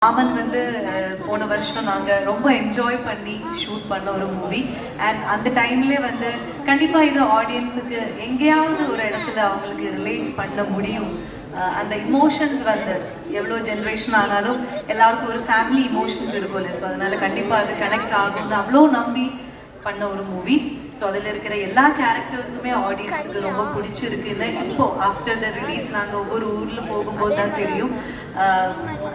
மாமன் வந்து போன வருஷம் நாங்கள் ரொம்ப என்ஜாய் பண்ணி ஷூட் பண்ண ஒரு மூவி. அண்ட் அந்த டைம்லேயே வந்து கண்டிப்பாக இது ஆடியன்ஸுக்கு எங்கேயாவது ஒரு இடத்துல அவங்களுக்கு ரிலேட் பண்ண முடியும். அந்த இமோஷன்ஸ் வந்து எவ்வளோ ஜென்ரேஷன் ஆனாலும் எல்லாருக்கும் ஒரு ஃபேமிலி இமோஷன்ஸ் இருக்கும்ல. ஸோ அதனால கண்டிப்பாக அது கனெக்ட் ஆகும்னு அவ்வளோ நம்பி பண்ண ஒரு மூவி. ஸோ அதில் இருக்கிற எல்லா கேரக்டர்ஸுமே ஆடியன்ஸுக்கு ரொம்ப பிடிச்சிருக்குன்னு இப்போ ஆஃப்டர் த ரிலீஸ் நாங்கள் ஒவ்வொரு ஊரில் போகும்போது தான் தெரியும்.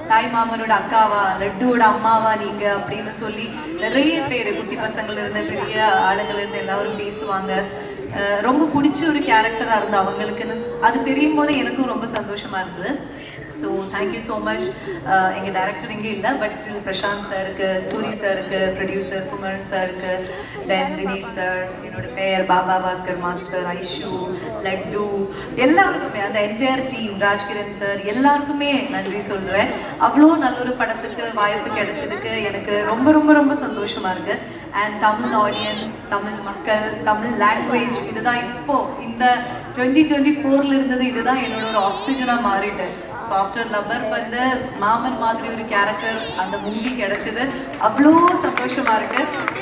தாய் மாமனோட அக்காவா, லட்டுவோட அம்மாவா நீங்க அப்படின்னு சொல்லி நிறைய பேர் குட்டி பசங்கள்ல இருந்து பெரிய ஆளுங்கள்ல இருந்து எல்லாரும் பேசுவாங்க. ரொம்ப பிடிச்ச ஒரு கேரக்டராக இருந்தது அவங்களுக்குன்னு அது தெரியும் போது எனக்கும் ரொம்ப சந்தோஷமா இருந்தது. So thank you so much. எங்கள் டைரக்டர் இங்கே இல்லை, பட் ஸ்டில் பிரசாந்த் சாருக்கு, சூரி சாருக்கு, ப்ரொடியூசர் குமார் சாருக்கு, தென் தினேஷ் சார், என்னோட பேர் பாபா பாஸ்கர் மாஸ்டர், ஐஷு, லட்டு, எல்லாருக்குமே அந்த என்டையர் டீம், ராஜ்கிரண் சார் எல்லாருக்குமே நன்றி சொல்கிறேன். அவ்வளோ நல்ல ஒரு படத்துக்கு வாய்ப்பு கிடைச்சதுக்கு எனக்கு ரொம்ப ரொம்ப ரொம்ப சந்தோஷமா இருக்கு. அண்ட் தமிழ் ஆடியன்ஸ், தமிழ் மக்கள், தமிழ் லாங்குவேஜ் இதுதான் இப்போ இந்த 2024 இருந்தது. இதுதான் என்னோட ஒரு ஆக்சிஜனாக மாறிட்டு. ஸோ ஆஃப்டர் லவர் வந்து மாமன் மாதிரி ஒரு கேரக்டர் அந்த மூவி கிடைச்சது அவ்வளோ சந்தோஷமா இருக்கு.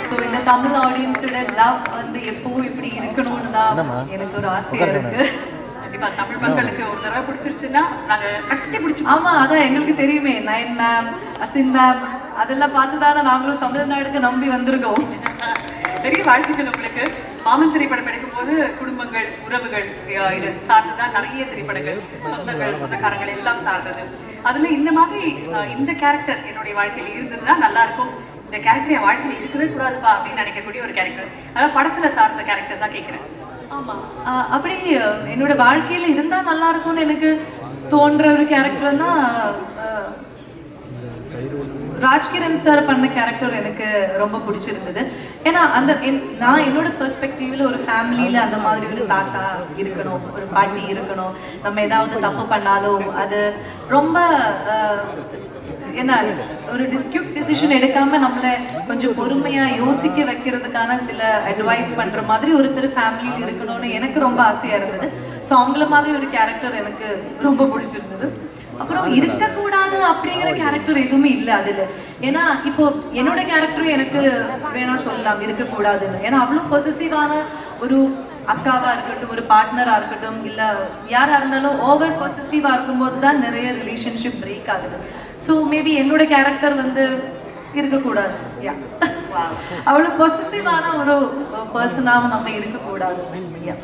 ஸோ இந்த தமிழ் ஆடியன்ஸோட லவ் வந்து எப்பவும் இப்படி இருக்கணும்னு தான் எனக்கு ஒரு ஆசையா இருக்கு. தமிழ் மக்களுக்கு ஒரு தடவை பிடிச்சிருச்சுன்னா நாங்க கட்டி பிடிச்சி. ஆமா, அதான் எங்களுக்கு தெரியுமே. நயன் மேம், அசின் மேம் அதெல்லாம் பார்த்துதானே நாங்களும் தமிழ்நாடுக்கு நம்பி வந்திருக்கோம். பெரிய வாழ்த்துக்கள் உங்களுக்கு. மாமன் திரைப்படம் எடுக்கும் போது குடும்பங்கள், உறவுகள் இதை சார்ந்துதான் நிறைய திரைப்படங்கள், சொந்தங்கள், சொந்தக்காரங்கள் எல்லாம் சார்ந்தது. அதுல இந்த மாதிரி இந்த கேரக்டர் என்னுடைய வாழ்க்கையில இருந்ததுன்னா நல்லா இருக்கும், இந்த கேரக்டர் என் வாழ்க்கையில இருக்கவே கூடாதுப்பா அப்படின்னு நினைக்கக்கூடிய ஒரு கேரக்டர், அதாவது படத்துல சார்ந்த கேரக்டர்ஸா கேட்கிறேன். ஆமா, அப்படி என்னோட வாழ்க்கையில இருந்தா நல்லா இருக்கும்னு எனக்கு தோன்ற ஒரு கேரக்டர்னா ராஜ்கிரண் சார் பண்ண கேரக்டர் எனக்கு ரொம்ப பிடிச்சிருந்தது. ஏன்னா அந்த நான் என்னோட பெர்ஸ்பெக்டிவ்ல ஒரு ஃபேமிலியில அந்த மாதிரி ஒரு தாத்தா இருக்கணும், ஒரு பாட்டி இருக்கணும். நம்ம ஏதாவது தப்பு பண்ணாலும் அது ரொம்ப என்ன ஒரு டிஸ்கியூட் டிசிஷன் எடுக்காம நம்மளை கொஞ்சம் பொறுமையா யோசிக்க வைக்கிறதுக்கான சில அட்வைஸ் பண்ற மாதிரி ஒருத்தர் ஃபேமிலியில் இருக்கணும்னு எனக்கு ரொம்ப ஆசையா இருந்தது. ஸோ அவங்கள மாதிரி ஒரு கேரக்டர் எனக்கு ரொம்ப பிடிச்சிருந்தது. அப்புறம் இருக்கக்கூடாது அப்படிங்கிற கேரக்டர் எதுவுமே இல்லை அதுல. ஏன்னா இப்போ என்னோட கேரக்டரும் எனக்கு வேணா சொல்லலாம் இருக்கக்கூடாதுன்னு. ஏன்னா அவ்வளோ பொசசிவான ஒரு அக்காவா இருக்கட்டும், ஒரு பார்ட்னரா இருக்கட்டும், இல்ல யாரா இருந்தாலும் ஓவர் பொசசிவா இருக்கும்போது தான் நிறைய ரிலேஷன்ஷிப் பிரேக் ஆகுது. ஸோ மேபி என்னோட கேரக்டர் வந்து இருக்கக்கூடாது. யா, அவ்வளோ பொசசிவான ஒரு பர்சனாகவும் நம்ம இருக்கக்கூடாது. யா.